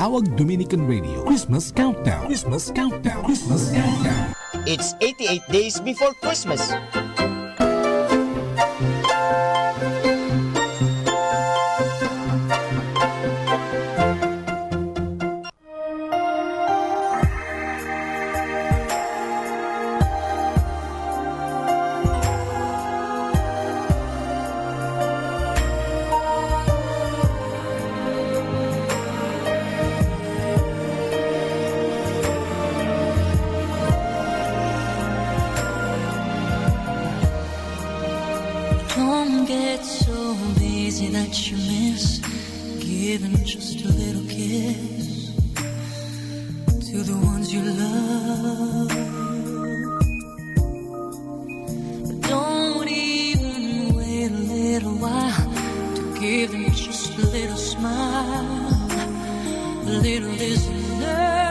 Tawag Dominican Radio. Christmas Countdown. Christmas Countdown. Christmas Countdown. It's 88 days before Christmas. Don't get so busy that you miss giving just a little kiss to the ones you love. Don't even wait a little while to give them just a little smile. A little is enough.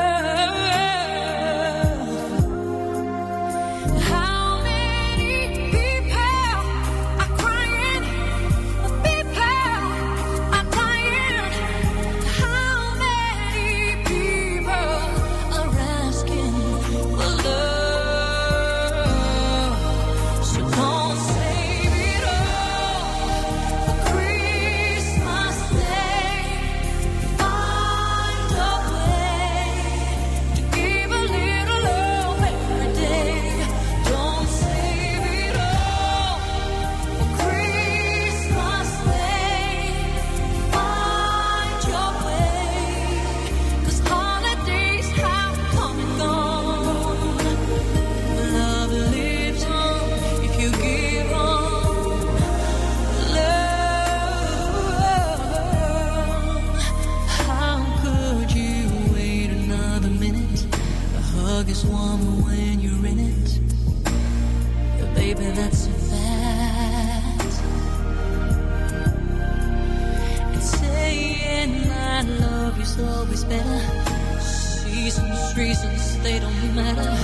Always better. Reasons, they don't matter.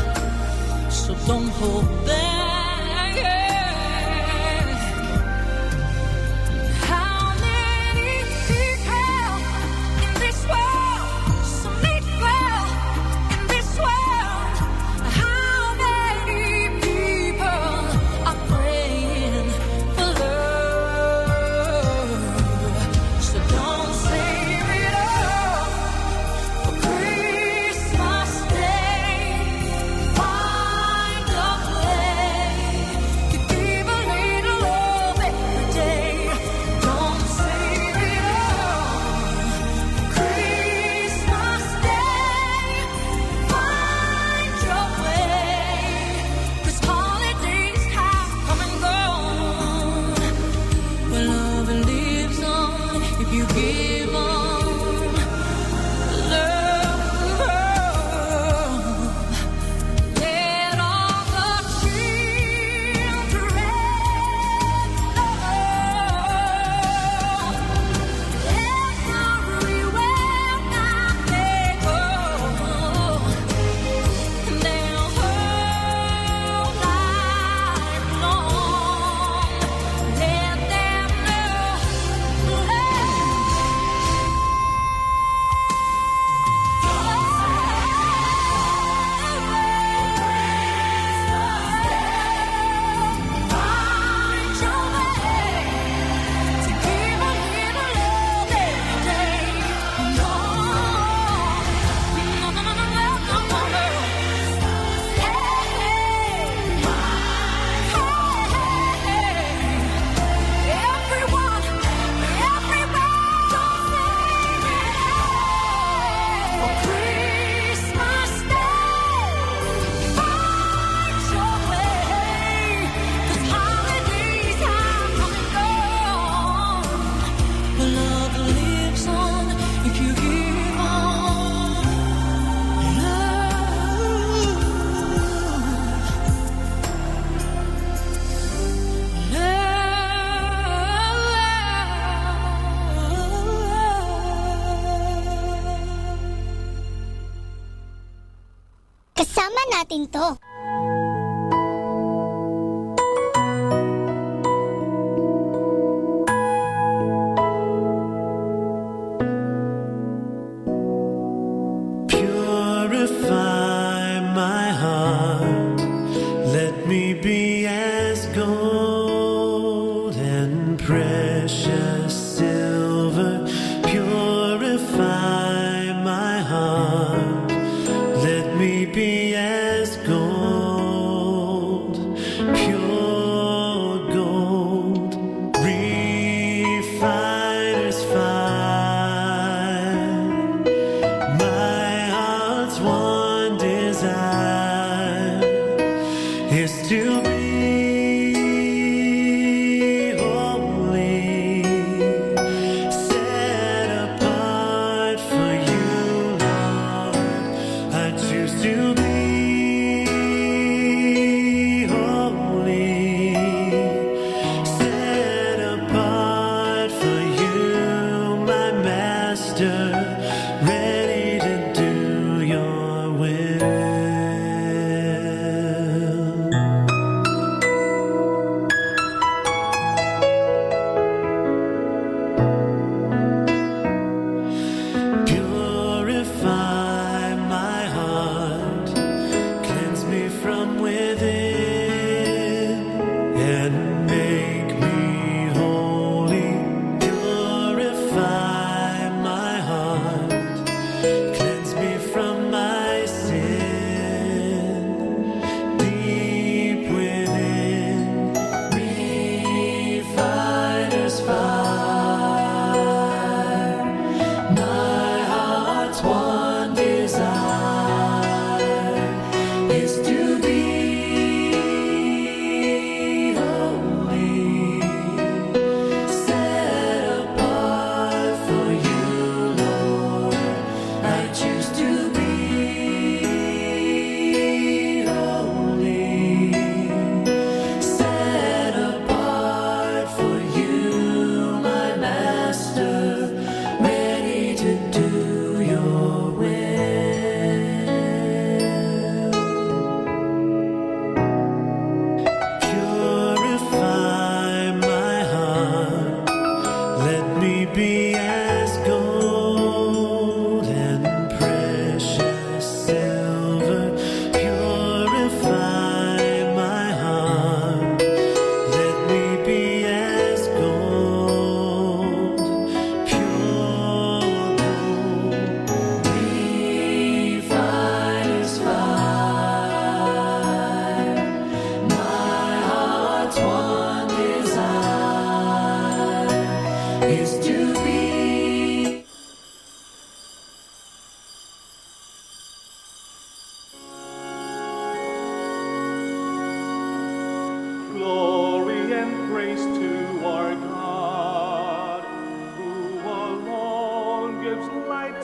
So don't hold back. How many people in this world, so needful in this world? How many people are praying for love? So don't save it all for Christmas Day. Find a way to give a little love every day. Don't save it all for Christmas Day. Find your way, 'cause holidays have come and gone, but love lives on if you give on. Love, let all the children everywhere now they go, and their whole life long, let them know find your way to give a little love every day. No, no, no, no, no, no, no, no. Everyone, everywhere, don't save it all for Christmas Day. Find your way, 'cause holidays have come and gone, but love lives on if you give on. Kasama natin to.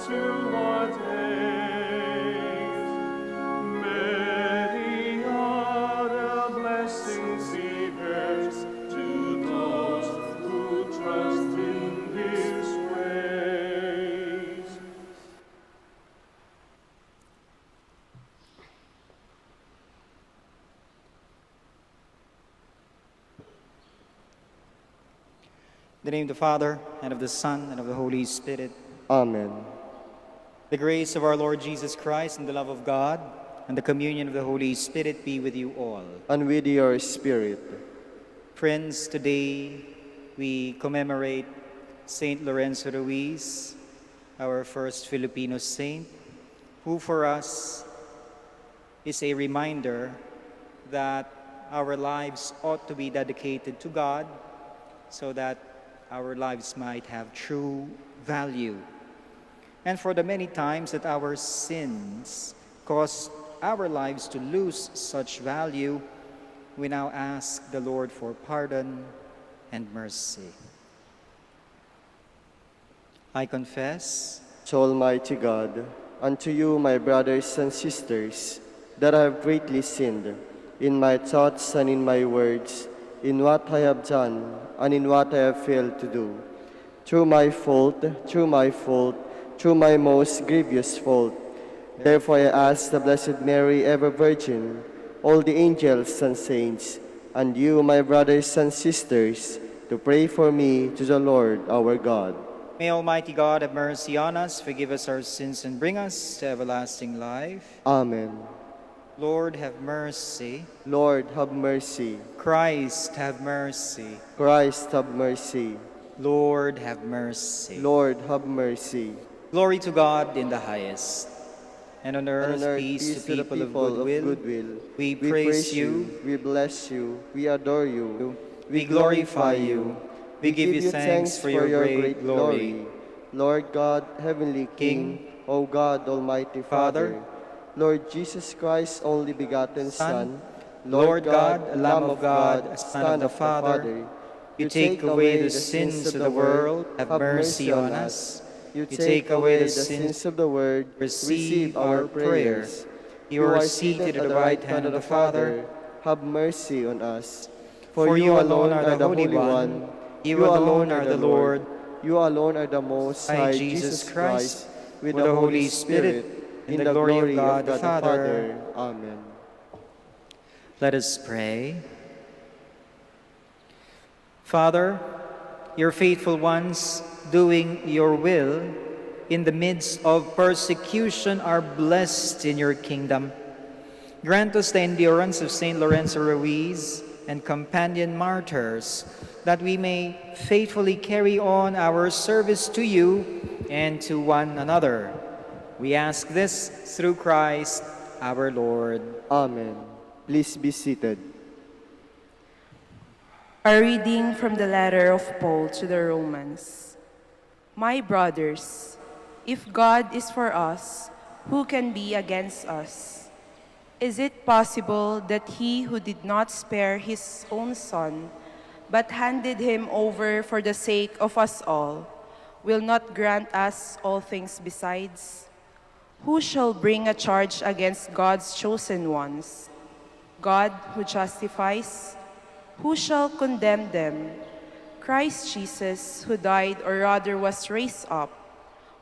to our days. Many are the blessings he bears to those who trust in his ways. In the name of the Father, and of the Son, and of the Holy Spirit. Amen. The grace of our Lord Jesus Christ, and the love of God, and the communion of the Holy Spirit be with you all. And with your spirit. Friends, today we commemorate Saint Lorenzo Ruiz, our first Filipino saint, who for us is a reminder that our lives ought to be dedicated to God so that our lives might have true value. And for the many times that our sins caused our lives to lose such value, we now ask the Lord for pardon and mercy. I confess To Almighty God, unto you, my brothers and sisters, that I have greatly sinned in my thoughts and in my words, in what I have done and in what I have failed to do. Through my fault, through my most grievous fault. Therefore I ask the Blessed Mary, ever Virgin, all the angels and saints, and you, my brothers and sisters, to pray for me to the Lord our God. May Almighty God have mercy on us, forgive us our sins, and bring us to everlasting life. Amen. Lord, have mercy. Lord, have mercy. Christ, have mercy. Christ, have mercy. Lord, have mercy. Lord, have mercy. Glory to God in the highest, and on earth, And on earth, peace to the people of goodwill. We praise you, we bless you, we adore you, we glorify you, we give you thanks for your great glory. Lord God, Heavenly King, O God, Almighty Father, Lord Jesus Christ, only begotten Son, Lord God, Lamb of God, Son of the Father, you take away the sins of the world, have mercy on us. You take away the sins of the world, receive our prayers. You are seated at the right hand of the Father. Have mercy on us. For you alone are the Holy One, you alone are the Lord, you alone are the Most High Jesus Christ, with the Holy Spirit, in the glory of God the Father. Amen. Let us pray. Father, your faithful ones doing your will in the midst of persecution are blessed in your kingdom. Grant us the endurance of Saint Lorenzo Ruiz and companion martyrs, that we may faithfully carry on our service to you and to one another. We ask this through Christ our Lord. Amen. Please be seated. A reading from the letter of Paul to the Romans. My brothers, if God is for us, who can be against us? Is it possible that he who did not spare his own son, but handed him over for the sake of us all, will not grant us all things besides? Who shall bring a charge against God's chosen ones? God who justifies? Who shall condemn them? Christ Jesus, who died, or rather was raised up,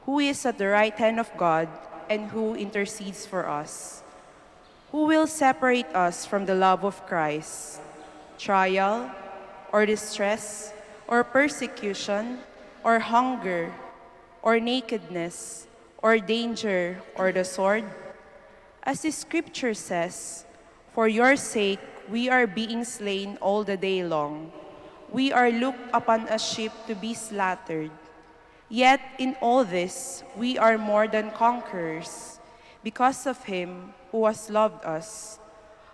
who is at the right hand of God and who intercedes for us. Who will separate us from the love of Christ? Trial, or distress, or persecution, or hunger, or nakedness, or danger, or the sword? As the scripture says, for your sake we are being slain all the day long. We are looked upon as sheep to be slaughtered. Yet in all this we are more than conquerors, because of him who has loved us.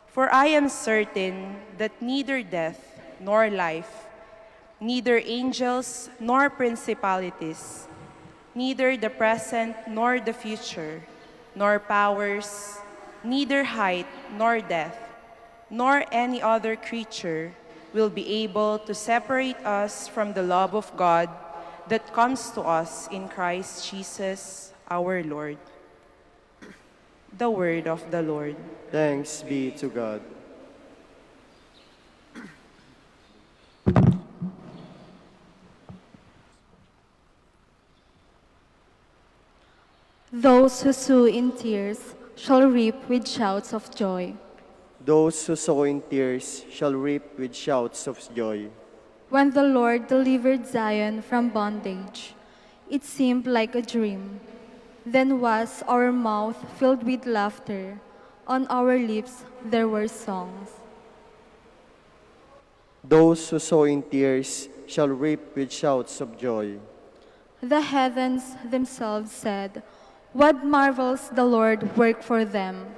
For I am certain that neither death nor life, neither angels nor principalities, neither the present nor the future, nor powers, neither height nor depth, nor any other creature will be able to separate us from the love of God that comes to us in Christ Jesus our Lord. The word of the Lord. Thanks be to God. Those who sow in tears shall reap with shouts of joy. Those who sow in tears shall reap with shouts of joy. When the Lord delivered Zion from bondage, it seemed like a dream. Then was our mouth filled with laughter, on our lips there were songs. Those who sow in tears shall reap with shouts of joy. The heavens themselves said, "What marvels the Lord work for them!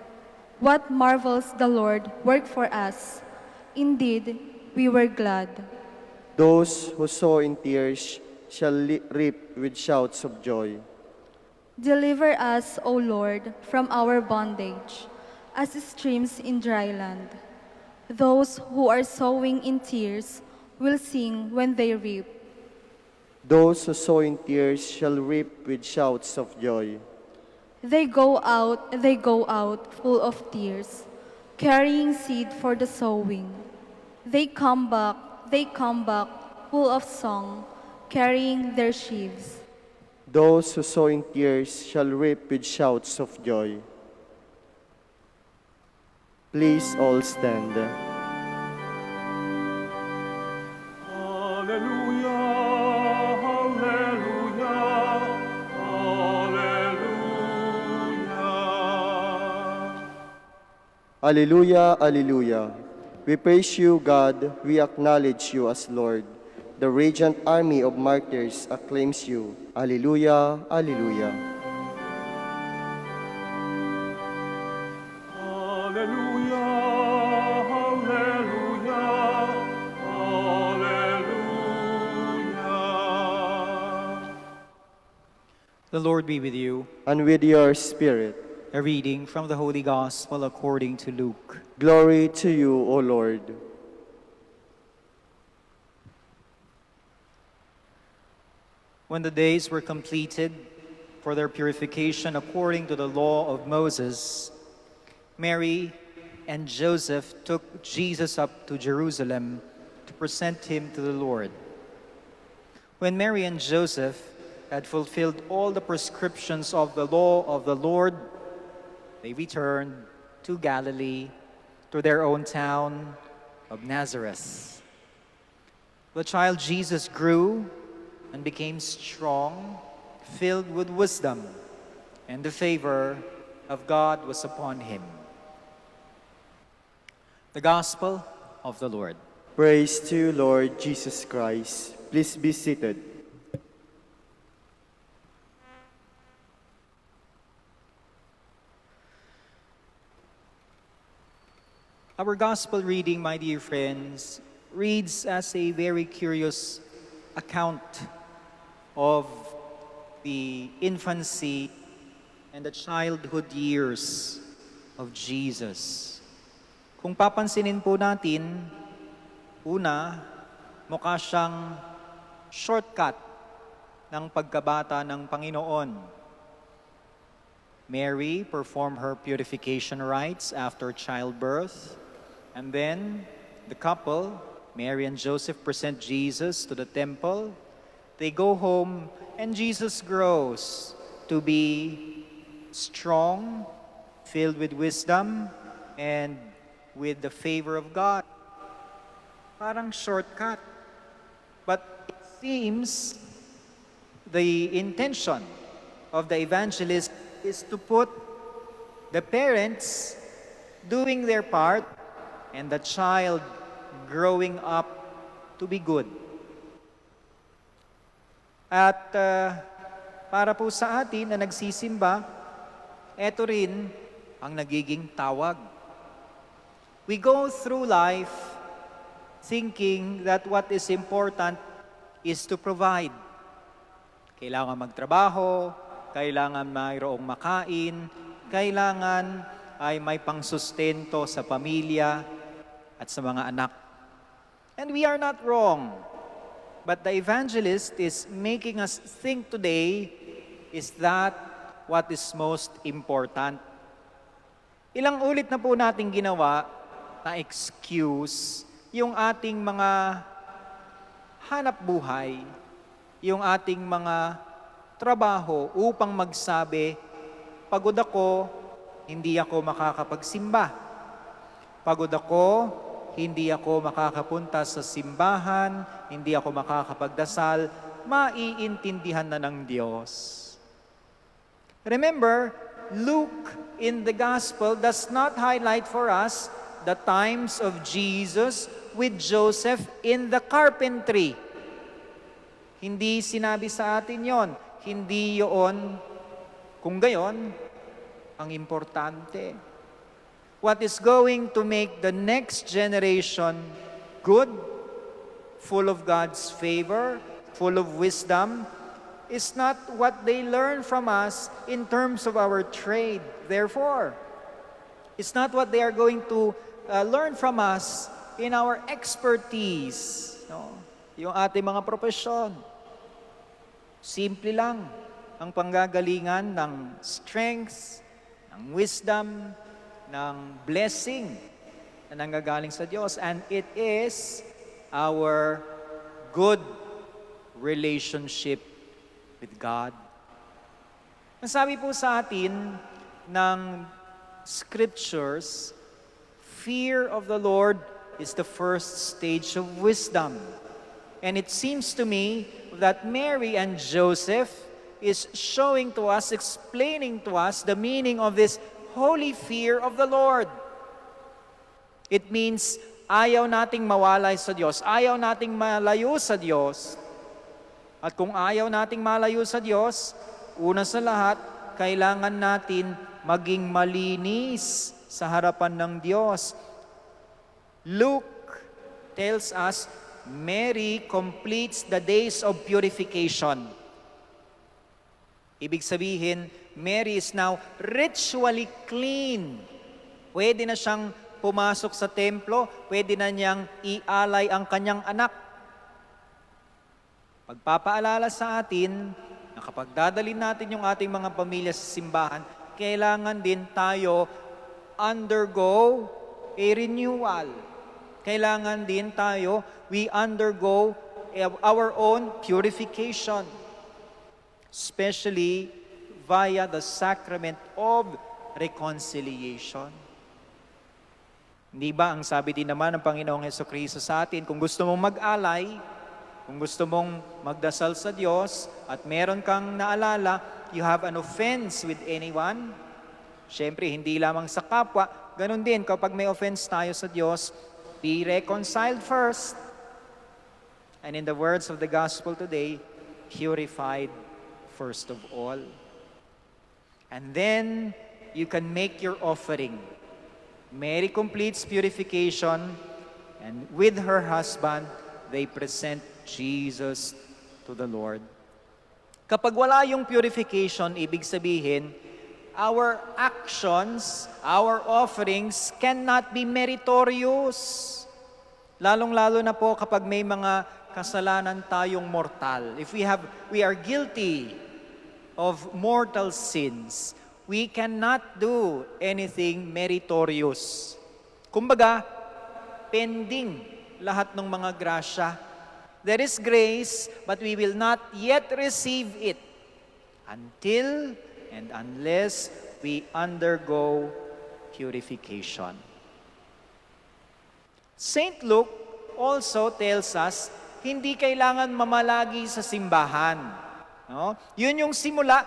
What marvels the Lord work for us! Indeed, we were glad." Those who sow in tears shall reap with shouts of joy. Deliver us, O Lord, from our bondage, as streams in dry land. Those who are sowing in tears will sing when they reap. Those who sow in tears shall reap with shouts of joy. They go out full of tears, carrying seed for the sowing. They come back full of song, carrying their sheaves. Those who sow in tears shall reap with shouts of joy. Please all stand. Hallelujah, hallelujah, hallelujah. Alleluia, alleluia. We praise you, God. We acknowledge you as Lord. The radiant army of martyrs acclaims you. Alleluia, alleluia. Hallelujah, hallelujah, hallelujah. The Lord be with you. And with your spirit. A reading from the Holy Gospel according to Luke. Glory to you, O Lord. When the days were completed for their purification according to the law of Moses, Mary and Joseph took Jesus up to Jerusalem to present him to the Lord. When Mary and Joseph had fulfilled all the prescriptions of the law of the Lord, they returned to Galilee, to their own town of Nazareth. The child Jesus grew and became strong, filled with wisdom, and the favor of God was upon him. The Gospel of the Lord. Praise to you, Lord Jesus Christ. Please be seated. Our Gospel reading, my dear friends, reads as a very curious account of the infancy and the childhood years of Jesus. Kung papansinin po natin, una, mukha siyang shortcut ng pagkabata ng Panginoon. Mary performed her purification rites after childbirth, and then the couple, Mary and Joseph, present Jesus to the temple. They go home, and Jesus grows to be strong, filled with wisdom, and with the favor of God. Parang shortcut. But it seems the intention of the evangelist is to put the parents doing their part and the child growing up to be good. At para po sa atin na nagsisimba, eto rin ang nagiging tawag. We go through life thinking that what is important is to provide. Kailangan magtrabaho, kailangan mayroong makain, kailangan ay may pangsustento sa pamilya at sa mga anak. And we are not wrong. But the evangelist is making us think today is that what is most important. Ilang ulit na po nating ginawa na excuse yung ating mga hanap buhay, yung ating mga trabaho upang magsabi, pagod ako, hindi ako makakapagsimba. Pagod ako, hindi ako makakapunta sa simbahan, hindi ako makakapagdasal, maiintindihan na ng Diyos. Remember, Luke in the Gospel does not highlight for us the times of Jesus with Joseph in the carpentry. Hindi sinabi sa atin yon. Hindi yon. Kung gayon, ang importante. What is going to make the next generation good, full of God's favor, full of wisdom, is not what they learn from us in terms of our trade. Therefore, it's not what they are going to learn from us in our expertise. No? Yung ating mga profesyon. Simple lang ang panggagalingan ng strength, ng wisdom, ng blessing na nanggagaling sa Diyos. And it is our good relationship with God. Ang sabi po sa atin ng scriptures, fear of the Lord is the first stage of wisdom. And it seems to me that Mary and Joseph is showing to us, explaining to us the meaning of this holy fear of the Lord. It means ayaw nating mawalay sa Diyos, ayaw nating malayo sa Diyos. At kung ayaw nating malayo sa Diyos, una sa lahat, kailangan natin maging malinis sa harapan ng Diyos. Luke tells us, Mary completes the days of purification. Ibig sabihin, Mary is now ritually clean. Pwede na siyang pumasok sa templo, pwede na niyang ialay ang kanyang anak. Pagpapaalala sa atin na kapag dadalhin natin yung ating mga pamilya sa simbahan, kailangan din tayo undergo a renewal. Kailangan din tayo, we undergo our own purification, especially via the sacrament of reconciliation. Hindi ba ang sabi din naman ng Panginoong Hesukristo sa atin, kung gusto mong mag-alay, kung gusto mong magdasal sa Diyos at meron kang naalala, you have an offense with anyone, syempre hindi lamang sa kapwa, ganun din kapag may offense tayo sa Diyos, be reconciled first. And in the words of the gospel today, purified first of all. And then you can make your offering. Mary completes purification, and with her husband, they present Jesus to the Lord. Kapag wala yung purification, ibig sabihin, our actions, our offerings cannot be meritorious. Lalong-lalo na po kapag may mga kasalanan tayong mortal. If we are guilty of mortal sins, we cannot do anything meritorious. Kumbaga, pending lahat ng mga grasya. There is grace, but we will not yet receive it until and unless we undergo purification. Saint Luke also tells us, hindi kailangan mamalagi sa simbahan. No? Yun yung simula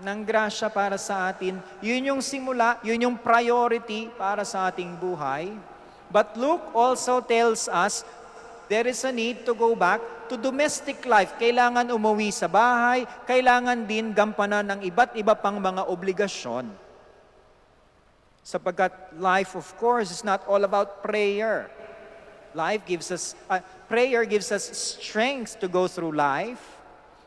ng grasya para sa atin. Yun yung simula, yun yung priority para sa ating buhay. But Luke also tells us, there is a need to go back to domestic life. Kailangan umuwi sa bahay, kailangan din gampanan ng iba't iba pang mga obligasyon. Sapagkat life, of course, is not all about prayer. Prayer gives us strength to go through life.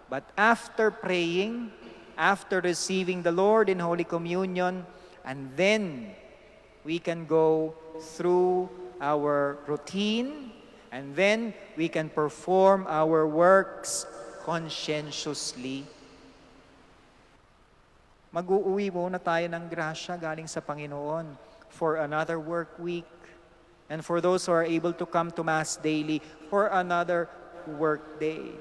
But after praying, after receiving the Lord in Holy Communion, and then we can go through our routine, and then we can perform our works conscientiously. Mag-uuwi muna tayo ng grasya galing sa Panginoon for another work week. And for those who are able to come to Mass daily, for another work day.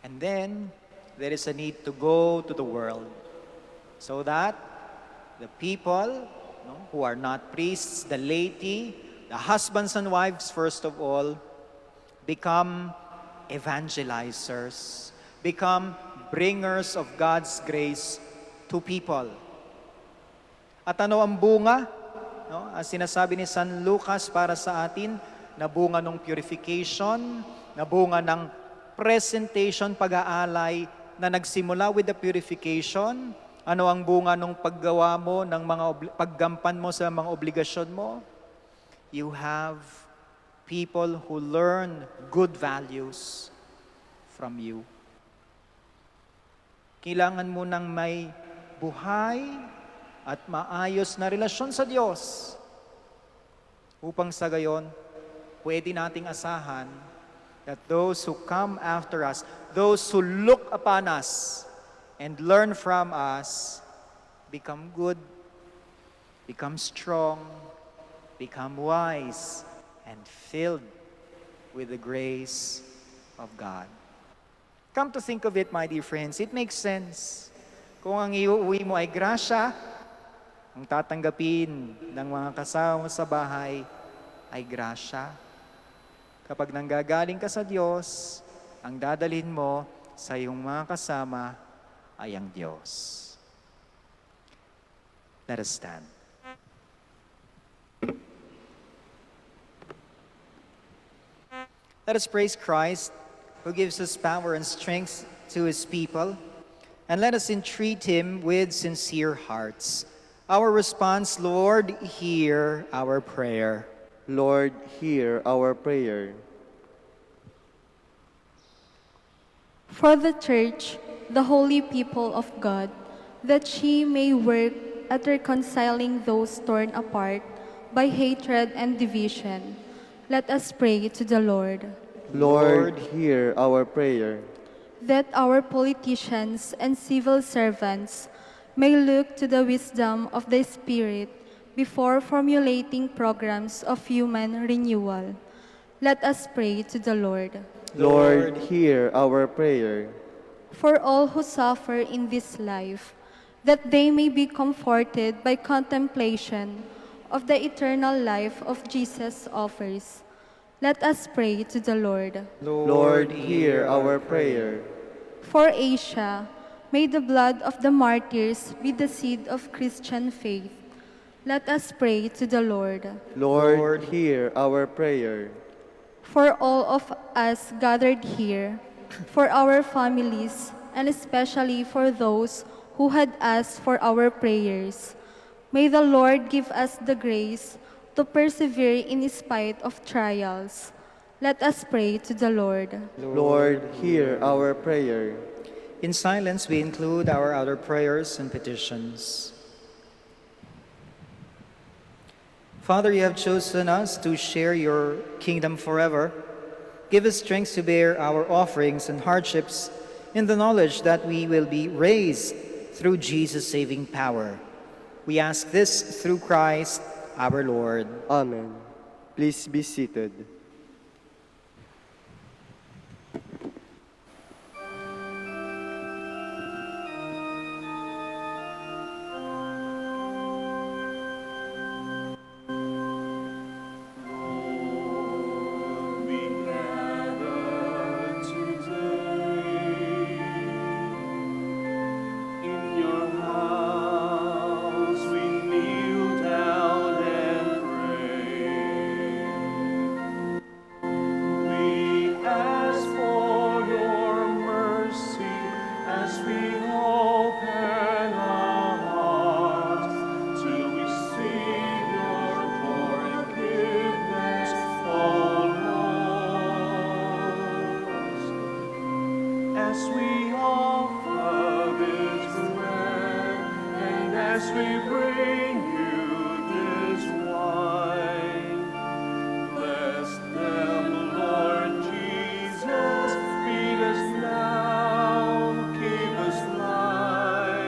And then, there is a need to go to the world so that the people who are not priests, the laity, the husbands and wives, first of all, become evangelizers, become bringers of God's grace to people. At ano ang bunga? Ang sinasabi ni San Lucas para sa atin, na bunga ng purification, na bunga ng presentation, pag-aalay, na nagsimula with the purification. Ano ang bunga ng paggawa mo, ng mga paggampan mo sa mga obligasyon mo? You have people who learn good values from you. Kailangan mo ng may buhay at maayos na relasyon sa Diyos upang sa gayon, pwede nating asahan that those who come after us, those who look upon us and learn from us, become good, become strong, become wise, and filled with the grace of God. Come to think of it, my dear friends, it makes sense. Kung ang iuwi mo ay grasya, ang tatanggapin ng mga kasama sa bahay ay grasya. Kapag nanggagaling ka sa Diyos, ang dadalhin mo sa iyong mga kasama ay ang Diyos. Let us stand. Let us praise Christ, who gives us power and strength to His people, and let us entreat Him with sincere hearts. Our response, Lord, hear our prayer. Lord, hear our prayer. For the Church, the holy people of God, that she may work at reconciling those torn apart by hatred and division, let us pray to the Lord. Lord, hear our prayer. That our politicians and civil servants may look to the wisdom of the Spirit before formulating programs of human renewal. Let us pray to the Lord. Lord, hear our prayer. For all who suffer in this life, that they may be comforted by contemplation of the eternal life of Jesus offers. Let us pray to the Lord. Lord, hear our prayer. For Asia, may the blood of the martyrs be the seed of Christian faith. Let us pray to the Lord. Lord, hear our prayer. For all of us gathered here, for our families, and especially for those who had asked for our prayers, may the Lord give us the grace to persevere in spite of trials. Let us pray to the Lord. Lord, hear our prayer. In silence, we include our other prayers and petitions. Father, you have chosen us to share your kingdom forever. Give us strength to bear our offerings and hardships in the knowledge that we will be raised through Jesus' saving power. We ask this through Christ our Lord. Amen. Please be seated. Keep us light.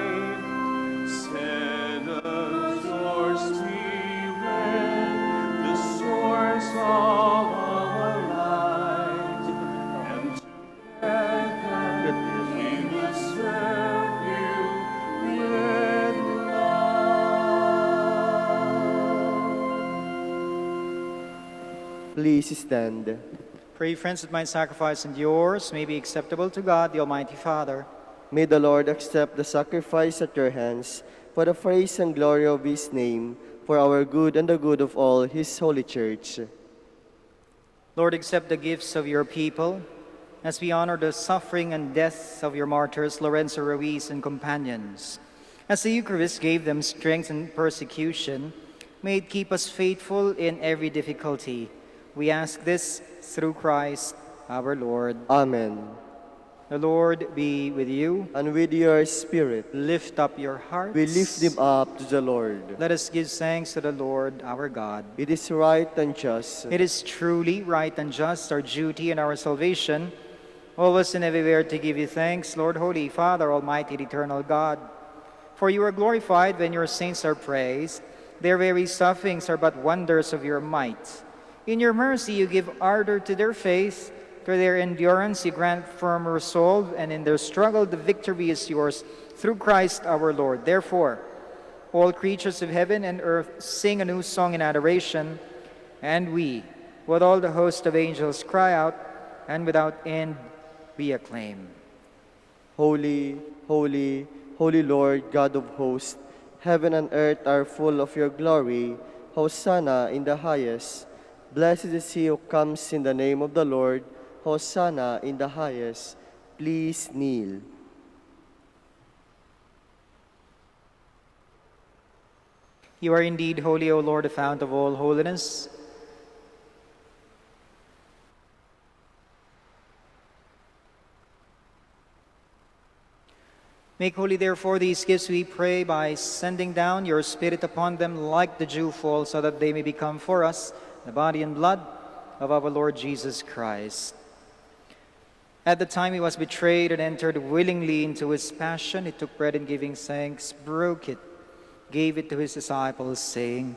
Please stand. Pray, friends, that my sacrifice and yours may be acceptable to God, the Almighty Father. May the Lord accept the sacrifice at your hands for the praise and glory of his name, for our good and the good of all his holy church. Lord, accept the gifts of your people as we honor the suffering and death of your martyrs, Lorenzo Ruiz and companions. As the Eucharist gave them strength in persecution, may it keep us faithful in every difficulty. We ask this through Christ our Lord. Amen. The Lord be with you. And with your spirit, Lift up your hearts. we lift them up to the Lord. Let us give thanks to the Lord our God. It is right and just, It is truly right and just, our duty and our salvation, always and everywhere to give you thanks, Lord, Holy Father, Almighty, Eternal God. For you are glorified when your saints are praised. Their very sufferings are but wonders of your might. In your mercy you give ardor to their faith. Through their endurance you grant firm resolve, and in their struggle the victory is yours, through Christ our Lord. Therefore, all creatures of heaven and earth sing a new song in adoration, and we, with all the host of angels, cry out, and without end we acclaim. Holy, holy, holy Lord, God of hosts, heaven and earth are full of your glory. Hosanna in the highest. Blessed is he who comes in the name of the Lord. Hosanna in the highest. Please kneel. You are indeed holy, O Lord, the fount of all holiness. Make holy, therefore, these gifts, we pray, by sending down your Spirit upon them like the dewfall, so that they may become for us the body and blood of our Lord Jesus Christ. At the time he was betrayed and entered willingly into his passion, he took bread and giving thanks, broke it, gave it to his disciples, saying,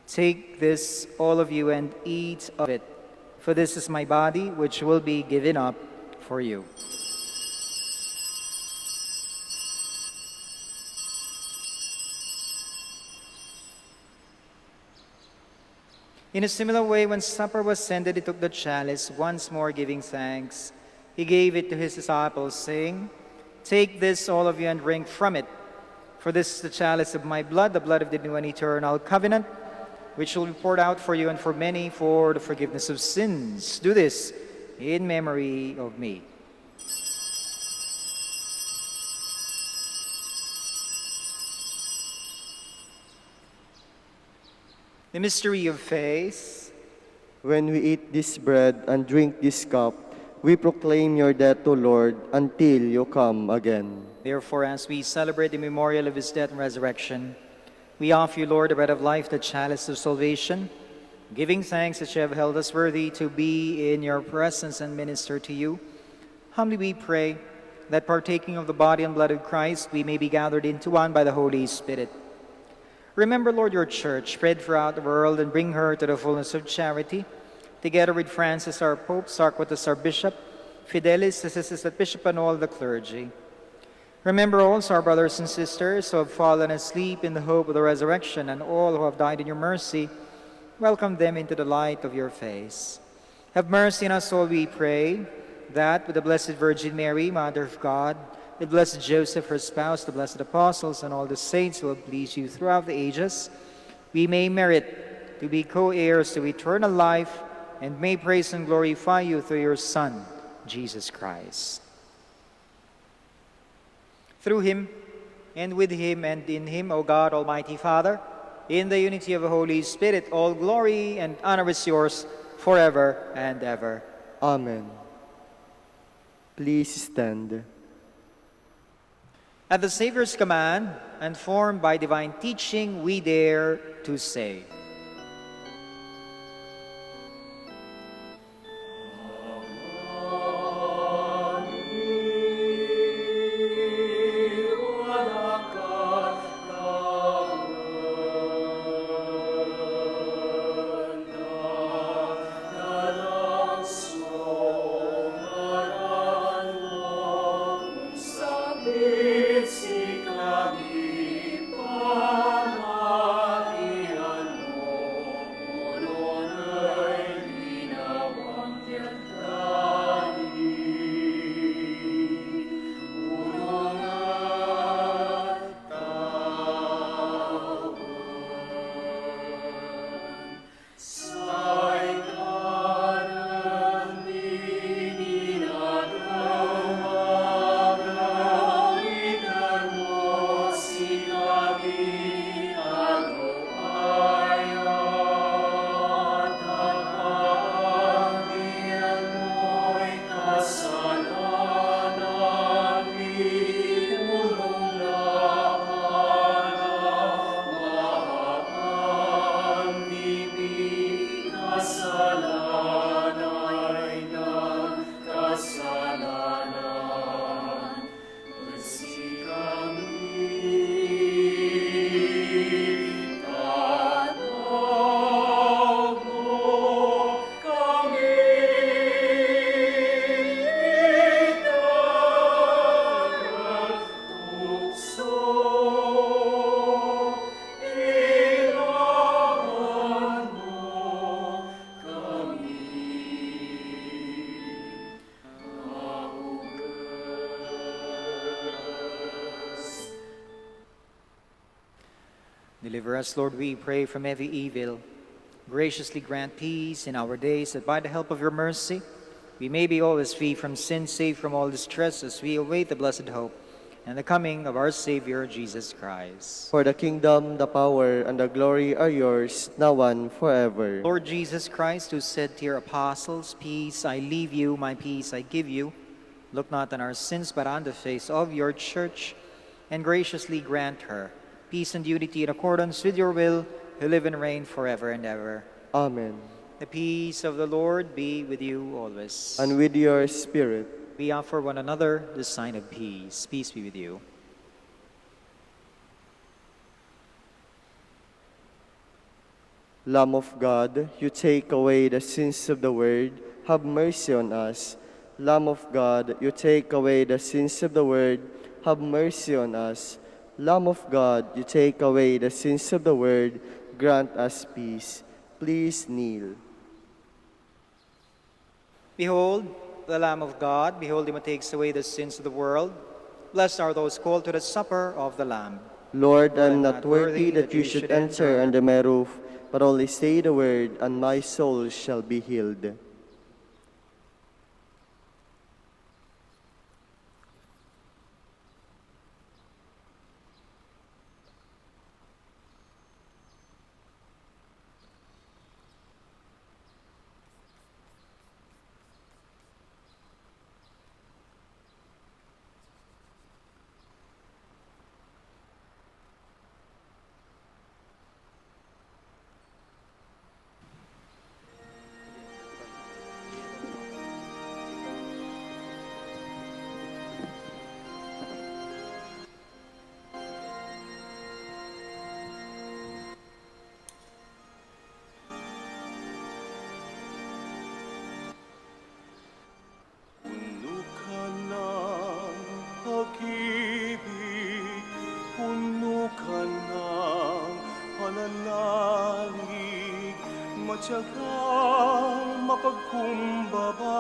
"Take this, all of you, and eat of it, for this is my body, which will be given up for you." In a similar way, when supper was ended, he took the chalice, once more giving thanks. He gave it to his disciples, saying, "Take this, all of you, and drink from it. For this is the chalice of my blood, the blood of the new and eternal covenant, which will be poured out for you and for many for the forgiveness of sins. Do this in memory of me." The mystery of faith. When we eat this bread and drink this cup, we proclaim your death, O Lord, until you come again. Therefore, as we celebrate the memorial of his death and resurrection, we offer you, Lord, the bread of life, the chalice of salvation, giving thanks that you have held us worthy to be in your presence and minister to you. Humbly we pray that, partaking of the body and blood of Christ, we may be gathered into one by the Holy Spirit. Remember, Lord, your church spread throughout the world and bring her to the fullness of charity, together with Francis, our Pope, Sarquatus, our Bishop, Fidelis, Assistant Bishop, and all the clergy. Remember also our brothers and sisters who have fallen asleep in the hope of the resurrection, and all who have died in your mercy. Welcome them into the light of your face. Have mercy on us all, we pray, that with the Blessed Virgin Mary, Mother of God, the blessed Joseph, her spouse, the blessed apostles, and all the saints who have pleased you throughout the ages, we may merit to be co-heirs to eternal life, and may praise and glorify you through your Son, Jesus Christ. Through him, and with him, and in him, O God, Almighty Father, in the unity of the Holy Spirit, all glory and honor is yours forever and ever. Amen. Please stand. At the Savior's command, and formed by divine teaching, we dare to say, Deliver us, Lord, we pray, from every evil. Graciously grant peace in our days, that by the help of your mercy we may be always free from sin, safe from all distress, as we await the blessed hope and the coming of our Savior, Jesus Christ. For the kingdom, the power, and the glory are yours, now and forever. Lord Jesus Christ, who said to your apostles, "Peace I leave you, my peace I give you," look not on our sins, but on the face of your church, and graciously grant her peace and unity in accordance with your will, who live and reign forever and ever. Amen. The peace of the Lord be with you always. And with your spirit. We offer one another the sign of peace. Peace be with you. Lamb of God, you take away the sins of the world, have mercy on us. Lamb of God, you take away the sins of the world, have mercy on us. Lamb of God, you take away the sins of the world, grant us peace. Please kneel. Behold, the Lamb of God, behold him who takes away the sins of the world. Blessed are those called to the supper of the Lamb. Lord, I am not worthy that you should enter under my roof, but only say the word, and my soul shall be healed. Puno ka ng pag-ibig, puno ka ng pananalig, matyagang mapagkumbaba,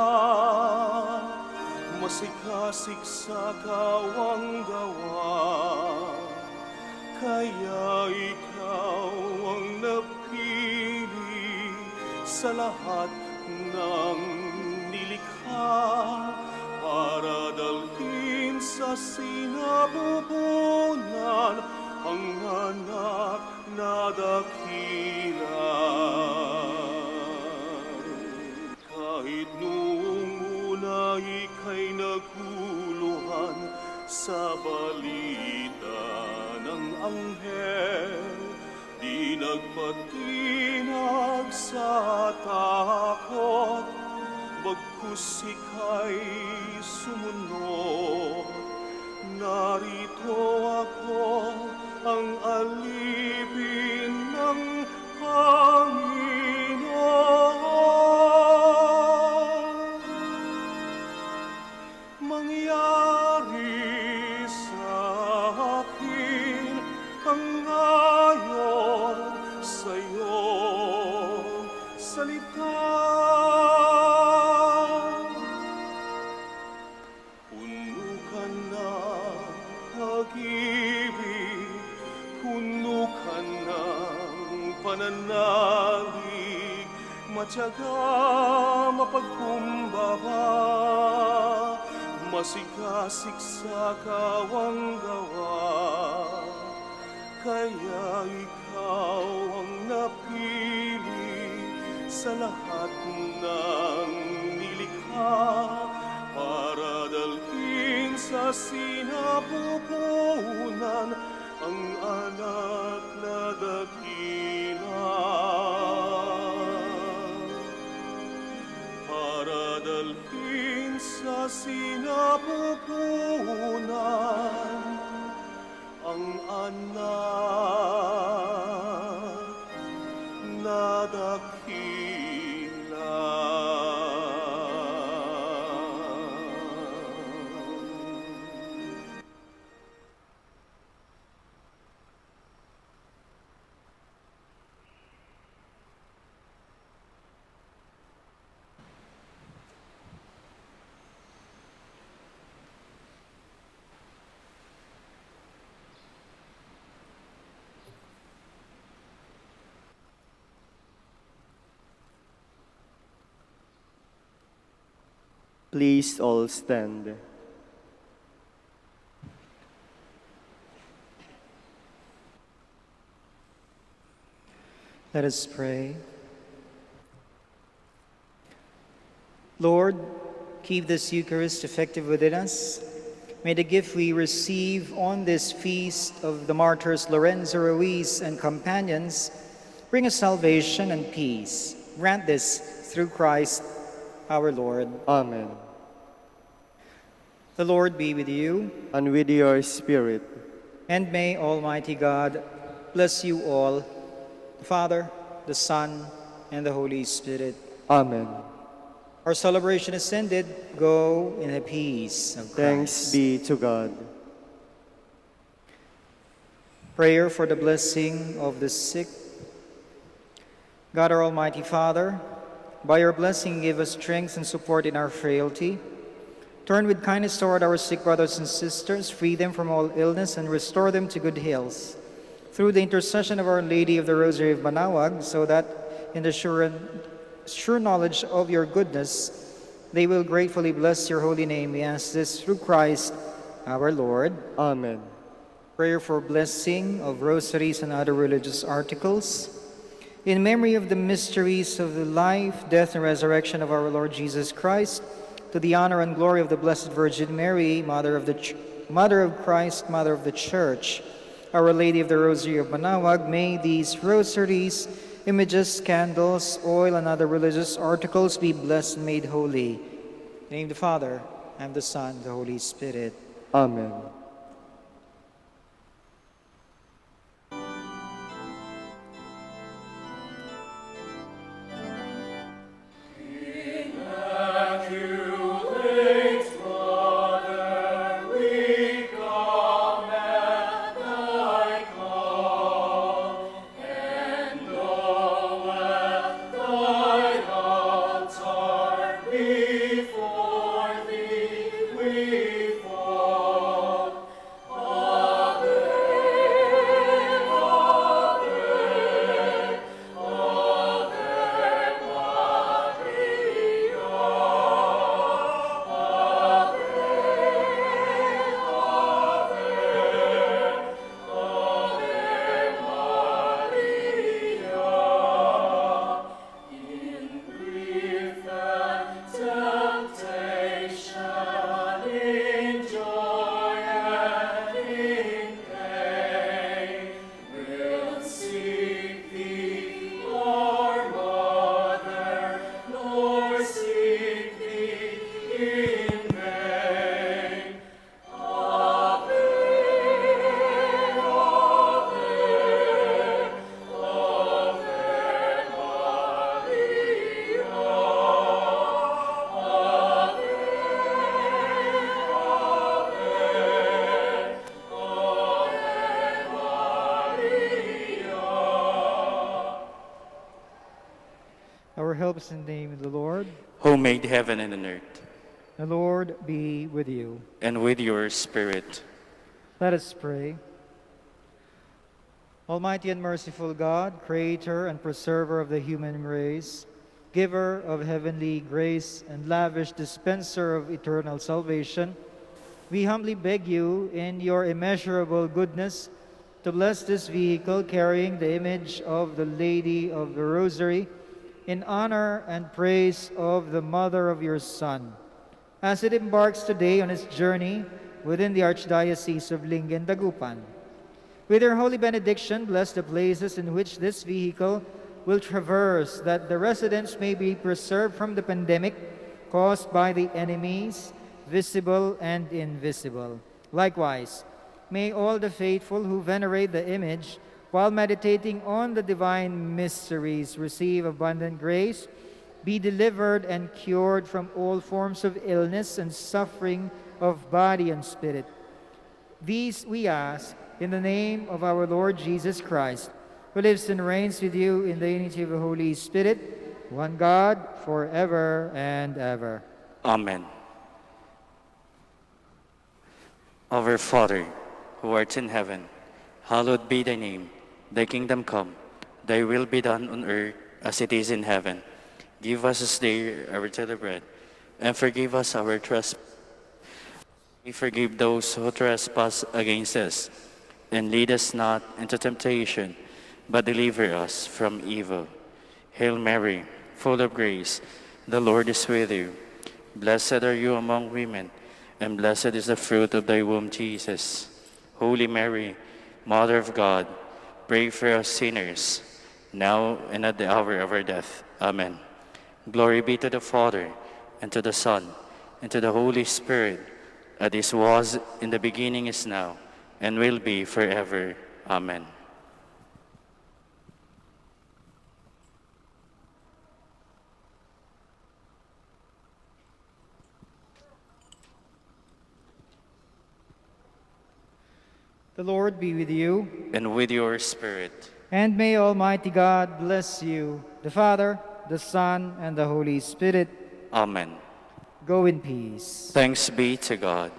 masikasik sa kawang gawa. Kaya ikaw ang napili sa lahat ng nilikha, para dalhin sa sinapupunan ang anak na dakila. Kahit noong una ika'y naguluhan sa balita ng anghel, di nagpatinag sa takot, bagkus ika'y sumunod. Narito ako, ang alipin ng Panginoon. Mangyari sa akin ang ayon sa iyong salita. Puno ka ng pag-ibig, puno ka ng pananalig, matyaga mapagkumbaba, masikasik sa kawang gawa. Kaya ikaw ang napili sa lahat ng nilikha, para dalhin sa sinapupunan ang anak na dakila. Para dalhin sa sinapupunan ang anak na dakila. Please all stand. Let us pray. Lord, keep this Eucharist effective within us. May the gift we receive on this feast of the martyrs Lorenzo Ruiz and companions bring us salvation and peace. Grant this through Christ our Lord. Amen. The Lord be with you, And with your spirit. and may Almighty God bless you all, the Father, the Son, and the Holy Spirit. Amen. Our celebration is ended. Go in the peace of Christ. Thanks be to God. Prayer for the blessing of the sick. God, our Almighty Father, by your blessing give us strength and support in our frailty. Turn with kindness toward our sick brothers and sisters, free them from all illness, and restore them to good health. Through the intercession of Our Lady of the Rosary of Manaoag, so that in the sure knowledge of your goodness, they will gratefully bless your holy name. We ask this through Christ our Lord. Amen. Prayer for blessing of rosaries and other religious articles. In memory of the mysteries of the life, death, and resurrection of our Lord Jesus Christ, to the honor and glory of the Blessed Virgin Mary, Mother of Christ, Mother of the Church, Our Lady of the Rosary of Manaoag, may these rosaries, images, candles, oil, and other religious articles be blessed and made holy. In the name of the Father, and of the Son, and the Holy Spirit. Amen. Our help is in the name of the Lord. Who made heaven and earth, The Lord be with you. and with your spirit. Let us pray. Almighty and merciful God, creator and preserver of the human race, giver of heavenly grace and lavish dispenser of eternal salvation, we humbly beg you in your immeasurable goodness to bless this vehicle carrying the image of the Lady of the Rosary in honor and praise of the Mother of your Son, as it embarks today on its journey within the Archdiocese of Lingen, Dagupan. With your holy benediction, bless the places in which this vehicle will traverse, that the residents may be preserved from the pandemic caused by the enemies, visible and invisible. Likewise, may all the faithful who venerate the image while meditating on the divine mysteries receive abundant grace, be delivered and cured from all forms of illness and suffering of body and spirit. These we ask in the name of our Lord Jesus Christ, who lives and reigns with you in the unity of the Holy Spirit, one God, forever and ever. Amen. Our Father, who art in heaven, hallowed be thy name. Thy kingdom come, thy will be done on earth as it is in heaven. Give us this day our daily bread, and forgive us our trespasses. We forgive those who trespass against us, and lead us not into temptation, but deliver us from evil. Hail Mary, full of grace, the Lord is with you. Blessed are you among women, and blessed is the fruit of thy womb, Jesus. Holy Mary, Mother of God, pray for us sinners, now and at the hour of our death. Amen. Glory be to the Father, and to the Son, and to the Holy Spirit, as it was in the beginning, is now, and will be forever. Amen. The Lord be with you. And with your spirit. And may Almighty God bless you, the Father, the Son, and the Holy Spirit. Amen. Go in peace. Thanks be to God.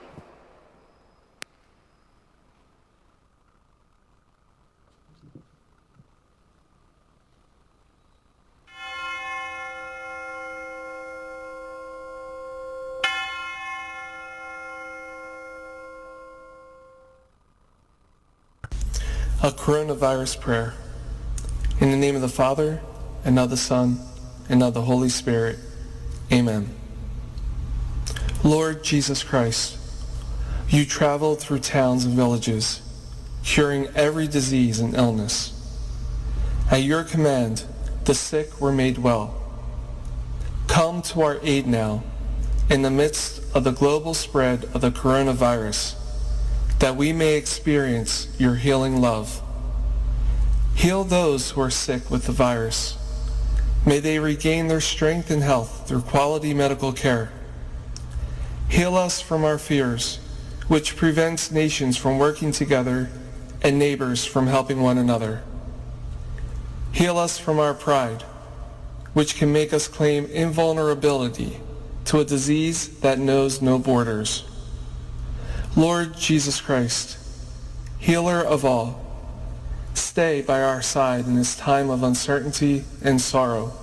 A coronavirus prayer. In the name of the Father, and of the Son, and of the Holy Spirit. Amen. Lord Jesus Christ, you traveled through towns and villages, curing every disease and illness. At your command, the sick were made well. Come to our aid now, in the midst of the global spread of the coronavirus, that we may experience your healing love. Heal those who are sick with the virus. May they regain their strength and health through quality medical care. Heal us from our fears, which prevents nations from working together and neighbors from helping one another. Heal us from our pride, which can make us claim invulnerability to a disease that knows no borders. Lord Jesus Christ, healer of all, stay by our side in this time of uncertainty and sorrow.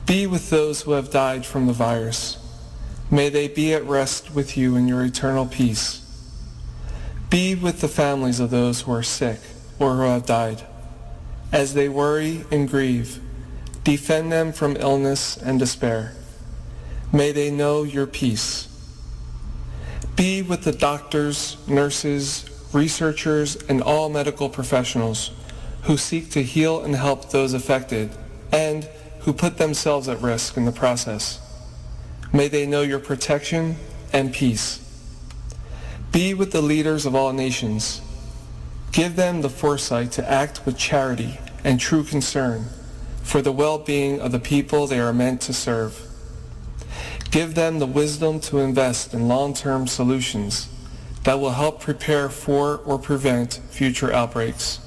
Be with those who have died from the virus. May they be at rest with you in your eternal peace. Be with the families of those who are sick or who have died. As they worry and grieve, defend them from illness and despair. May they know your peace. Be with the doctors, nurses, researchers, and all medical professionals who seek to heal and help those affected and who put themselves at risk in the process. May they know your protection and peace. Be with the leaders of all nations. Give them the foresight to act with charity and true concern for the well-being of the people they are meant to serve. Give them the wisdom to invest in long-term solutions that will help prepare for or prevent future outbreaks.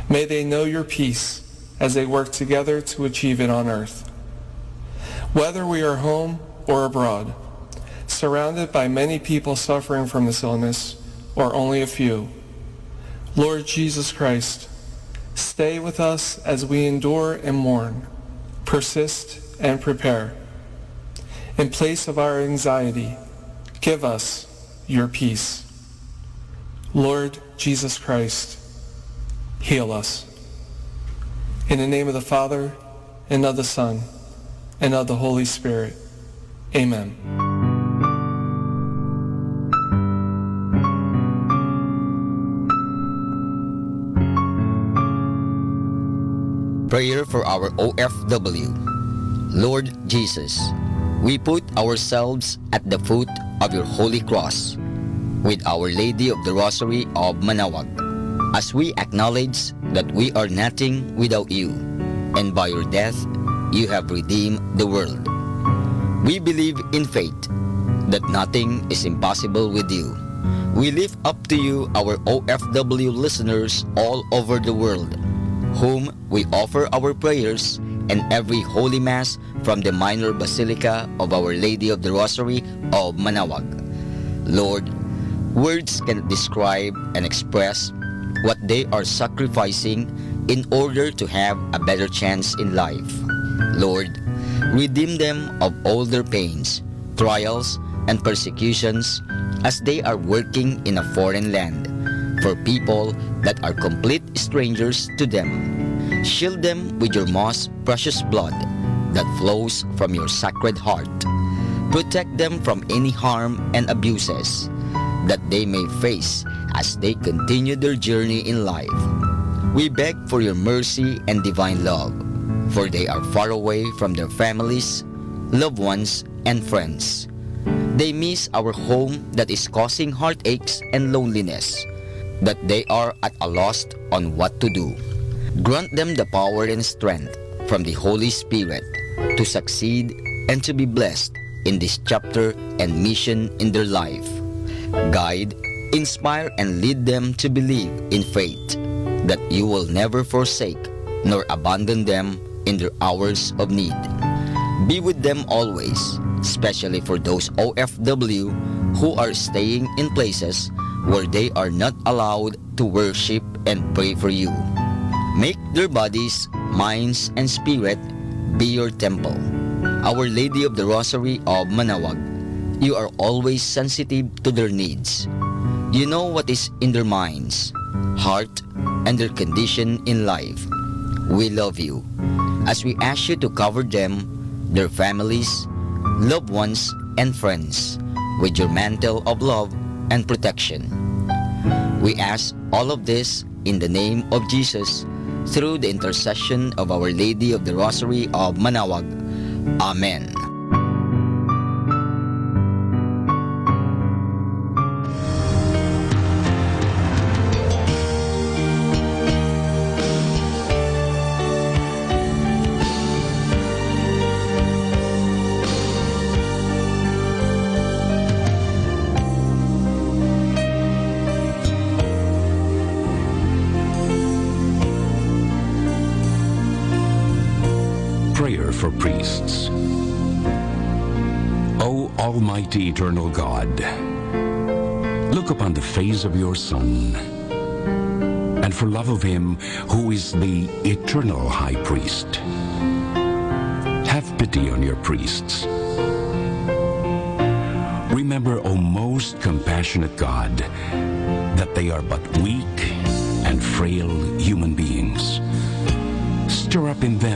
May they know your peace as they work together to achieve it on earth. Whether we are home or abroad, surrounded by many people suffering from this illness or only a few, Lord Jesus Christ, stay with us as we endure and mourn, persist and prepare. In place of our anxiety, give us your peace. Lord Jesus Christ, heal us. In the name of the Father, and of the Son, and of the Holy Spirit. Amen. Prayer for our OFW. Lord Jesus, we put ourselves at the foot of your holy cross with Our Lady of the Rosary of Manaoag, as we acknowledge that we are nothing without you, and by your death you have redeemed the world. We believe in faith that nothing is impossible with you. We lift up to you our OFW listeners all over the world, whom we offer our prayers and every Holy Mass from the Minor Basilica of Our Lady of the Rosary of Manaoag. Lord, words cannot describe and express what they are sacrificing in order to have a better chance in life. Lord, Redeem them of all their pains, trials, and persecutions as they are working in a foreign land for people that are complete strangers to them. Shield them with your most precious blood that flows from your sacred heart. Protect them from any harm and abuses that they may face as they continue their journey in life. We beg for your mercy and divine love, for they are far away from their families, loved ones, and friends. They miss our home that is causing heartaches and loneliness, that they are at a loss on what to do. Grant them the power and strength from the Holy Spirit to succeed and to be blessed in this chapter and mission in their life. Guide, inspire, and lead them to believe in faith that you will never forsake nor abandon them in their hours of need. Be with them always, especially for those OFW who are staying in places where they are not allowed to worship and pray for you. Make their bodies, minds, and spirit be your temple. Our Lady of the Rosary of Manaoag, you are always sensitive to their needs. You know what is in their minds, heart, and their condition in life. We love you as we ask you to cover them, their families, loved ones, and friends with your mantle of love and protection. We ask all of this in the name of Jesus through the intercession of Our Lady of the Rosary of Manaoag. Amen. Prayer for priests. O Almighty Eternal God, look upon the face of your Son, and for love of him who is the eternal High Priest, have pity on your priests. Remember, O most compassionate God, that they are but weak and frail human beings. Stir up in them